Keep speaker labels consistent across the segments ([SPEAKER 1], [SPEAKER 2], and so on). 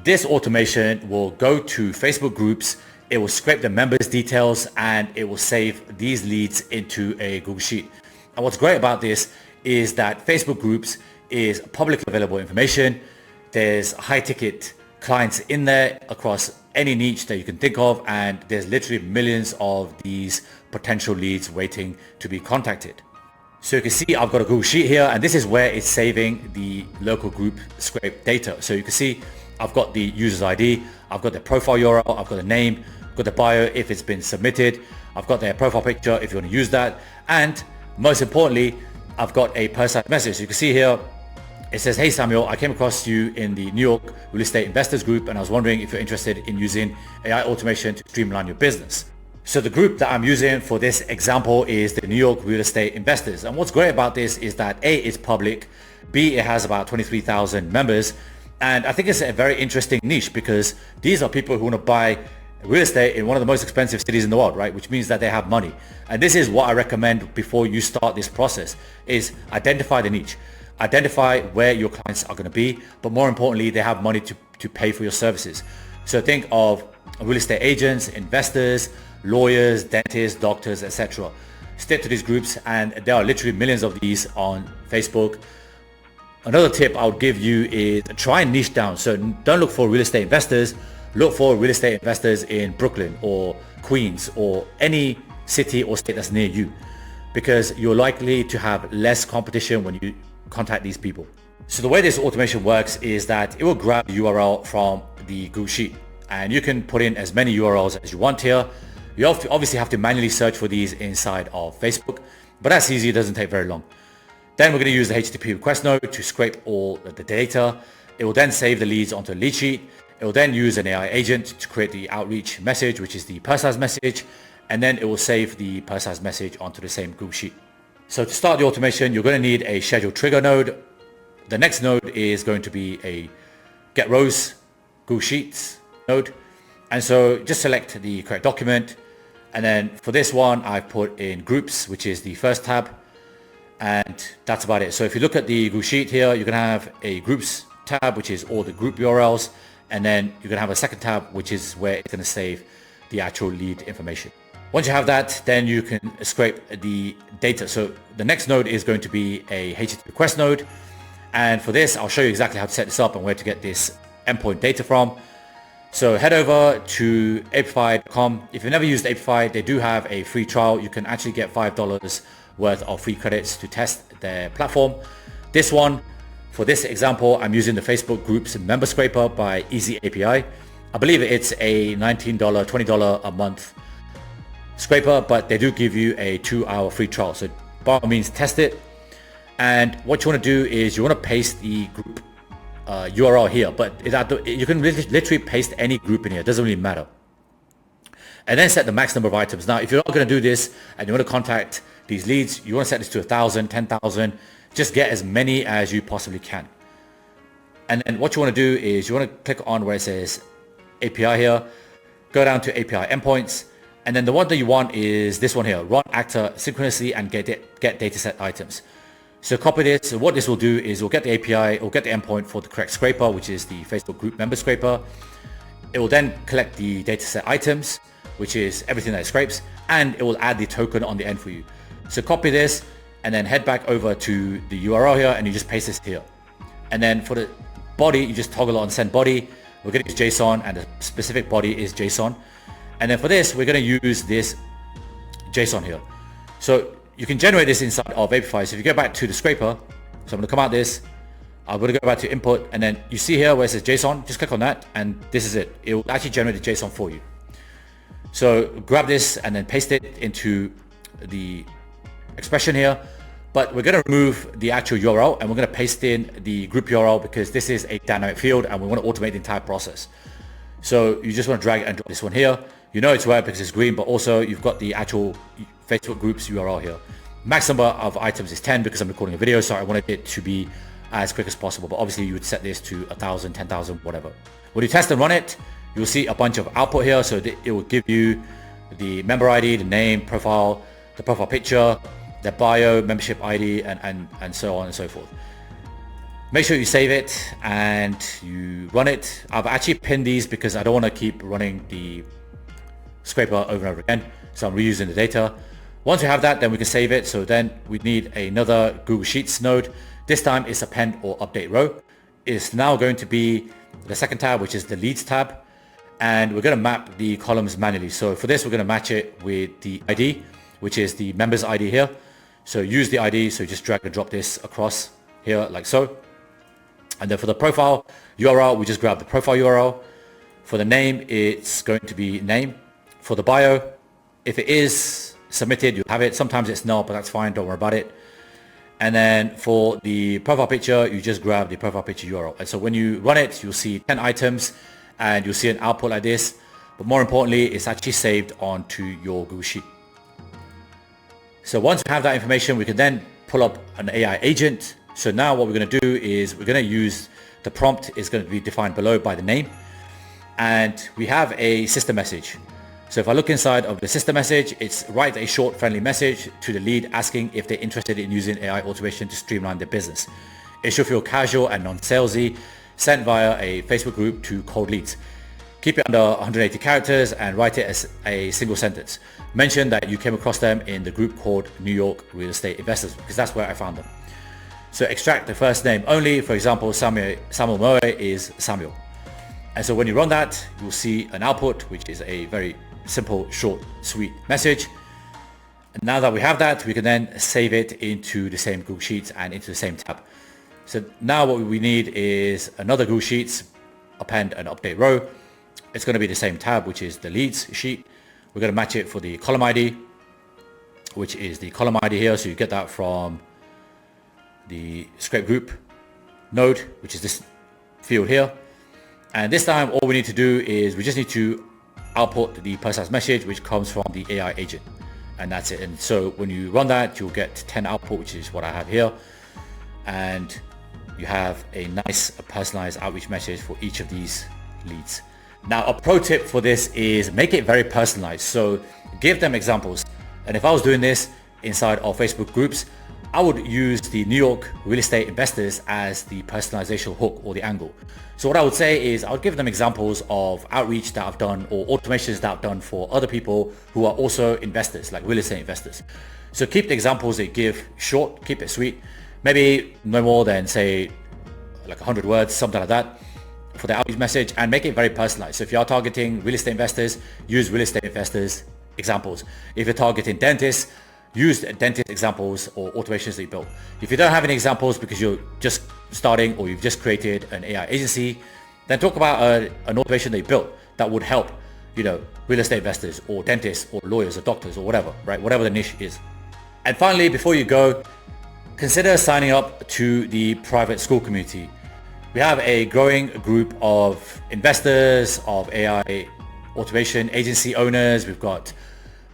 [SPEAKER 1] this automation will go to Facebook groups, it will scrape the members' details, and it will save these leads into a Google Sheet. And what's great about this is that Facebook groups is publicly available information. There's high ticket clients in there across any niche that you can think of, and there's literally millions of these potential leads waiting to be contacted. So you can see I've got a Google Sheet here, and this is where it's saving the local group scrape data. So you can see I've got the user's ID, I've got their profile URL, I've got the name, I've got the bio if it's been submitted, I've got their profile picture if you want to use that, and most importantly, I've got a personalized message. So you can see here, it says, "Hey Samuel, I came across you in the New York Real Estate Investors Group, and I was wondering if you're interested in using AI automation to streamline your business." So the group that I'm using for this example is the New York Real Estate Investors. And what's great about this is that A, it's public, B, it has about 23,000 members. And I think it's a very interesting niche because these are people who want to buy real estate in one of the most expensive cities in the world, right? Which means that they have money. And this is what I recommend before you start this process is identify the niche. Identify where your clients are going to be, but more importantly, they have money to pay for your services. So think of real estate agents, investors, lawyers, dentists, doctors, etc. Stick to these groups, and there are literally millions of these on Facebook. Another tip I would give you is try and niche down. So don't look for real estate investors, look for real estate investors in Brooklyn or Queens or any city or state that's near you, because you're likely to have less competition when you contact these people. So the way this automation works is that it will grab the URL from the Google Sheet, and you can put in as many URLs as you want here. You obviously have to manually search for these inside of Facebook, but that's easy, it doesn't take very long. Then we're going to use the HTTP request node to scrape all the data. It will then save the leads onto a lead sheet. It will then use an AI agent to create the outreach message, which is the personalized message, and then it will save the personalized message onto the same Google Sheet. So to start the automation, you're going to need a schedule trigger node. The next node is going to be a get rows Google Sheets node. And so just select the correct document. And then for this one, I've put in groups, which is the first tab. And that's about it. So if you look at the Google Sheet here, you're going to have a groups tab, which is all the group URLs. And then you're going to have a second tab, which is where it's going to save the actual lead information. Once you have that, then you can scrape the data. So the next node is going to be a HTTP request node. And for this, I'll show you exactly how to set this up and where to get this endpoint data from. So head over to Apify.com. If you've never used Apify, they do have a free trial. You can actually get $5 worth of free credits to test their platform. This one, for this example, I'm using the Facebook Groups Member Scraper by Easy API. I believe it's a $19, $20 a month scraper, but they do give you a 2-hour free trial. So by all means, test it. And what you want to do is you want to paste the group URL here, but you can literally paste any group in here. It doesn't really matter. And then set the max number of items. Now, if you're not going to do this and you want to contact these leads, you want to set this to 1,000, 10,000. Just get as many as you possibly can. And then what you want to do is you want to click on where it says API here, go down to API endpoints, and then the one that you want is this one here, run actor synchronously and get dataset items. So copy this. So what this will do is we'll get the API, or get the endpoint for the correct scraper, which is the Facebook group member scraper. It will then collect the dataset items, which is everything that it scrapes, and it will add the token on the end for you. So copy this and then head back over to the URL here and you just paste this here. And then for the body, you just toggle on send body. We're going to use JSON and the specific body is JSON. And then for this, we're going to use this JSON here. So you can generate this inside of Apify. So if you go back to the scraper, so I'm going to come out this, I'm going to go back to input, and then you see here where it says JSON, just click on that and this is it. It will actually generate the JSON for you. So grab this and then paste it into the expression here, but we're going to remove the actual URL and we're going to paste in the group URL because this is a dynamic field and we want to automate the entire process. So you just want to drag and drop this one here. You know it's red because it's green, but also you've got the actual Facebook groups URL here. Max number of items is 10 because I'm recording a video, so I wanted it to be as quick as possible, but obviously you would set this to 1,000, 10,000, whatever. When you test and run it, you'll see a bunch of output here. So it will give you the member ID, the name, profile, the profile picture, their bio, membership ID, and so on and so forth. Make sure you save it and you run it. I've actually pinned these because I don't want to keep running the scraper over and over again. So I'm reusing the data. Once we have that, then we can save it. So then we need another Google Sheets node. This time it's append or update row. It's now going to be the second tab, which is the leads tab. And we're going to map the columns manually. So for this, we're going to match it with the ID, which is the member's ID here. So use the ID. So just drag and drop this across here like so. And then for the profile URL, we just grab the profile URL. For the name, it's going to be name. For the bio, if it is submitted, you have it. Sometimes it's not, but that's fine. Don't worry about it. And then for the profile picture, you just grab the profile picture URL. And so when you run it, you'll see 10 items and you'll see an output like this. But more importantly, it's actually saved onto your Google Sheet. So once we have that information, we can then pull up an AI agent. So now what we're going to do is we're going to use the prompt is going to be defined below by the name. And we have a system message. So if I look inside of the system message, it's write a short friendly message to the lead asking if they're interested in using AI automation to streamline their business. It should feel casual and non-salesy, sent via a Facebook group to cold leads. Keep it under 180 characters and write it as a single sentence. Mention that you came across them in the group called New York Real Estate Investors because that's where I found them. So extract the first name only. For example, Samuel Moe is Samuel. And so when you run that, you'll see an output, which is a very simple, short, sweet message. And now that we have that, we can then save it into the same Google Sheets and into the same tab. So now what we need is another Google Sheets, append and update row. It's going to be the same tab, which is the leads sheet. We're going to match it for the column ID, which is the column ID here. So you get that from the scrape group node, which is this field here. And this time, all we need to do is we just need to output the personalized message, which comes from the AI agent. And that's it. And so when you run that, you'll get 10 output, which is what I have here. And you have a nice personalized outreach message for each of these leads. Now, a pro tip for this is make it very personalized. So give them examples. And if I was doing this inside of Facebook groups, I would use the New York Real Estate Investors as the personalization hook or the angle. So what I would say is I would give them examples of outreach that I've done or automations that I've done for other people who are also investors, like real estate investors. So keep the examples that you give short, keep it sweet, maybe no more than say like 100 words, something like that for the outreach message, and make it very personalized. So if you are targeting real estate investors, use real estate investors examples. If you're targeting dentists, use dentist examples or automations that you built. If you don't have any examples because you're just starting or you've just created an AI agency, then talk about an automation that you built that would help, real estate investors or dentists or lawyers or doctors or whatever, right? Whatever the niche is. And finally, before you go, consider signing up to the private Skool community. We have a growing group of investors, of AI automation agency owners. We've got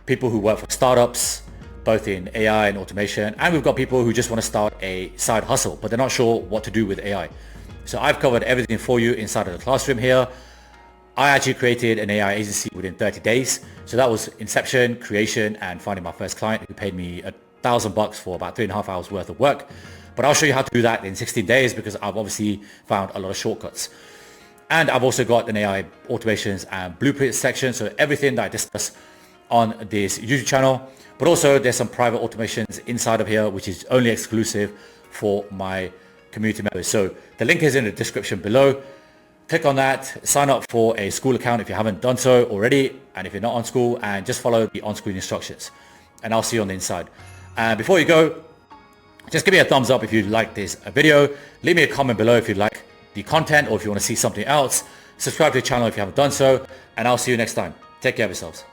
[SPEAKER 1] people who work for startups, both in AI and automation, and we've got people who just want to start a side hustle, but they're not sure what to do with AI. So I've covered everything for you inside of the classroom here. I actually created an AI agency within 30 days. So that was inception, creation, and finding my first client who paid me $1,000 for about 3.5 hours worth of work. But I'll show you how to do that in 16 days because I've obviously found a lot of shortcuts. And I've also got an AI automations and blueprints section. So everything that I discuss on this YouTube channel, but also there's some private automations inside of here, which is only exclusive for my community members. So the link is in the description below. Click on that, sign up for a Skool account if you haven't done so already. And if you're not on Skool, and just follow the on-screen instructions, and I'll see you on the inside. And before you go, just give me a thumbs up if you like this video. Leave me a comment below if you like the content or if you want to see something else. Subscribe to the channel if you haven't done so, and I'll see you next time. Take care of yourselves.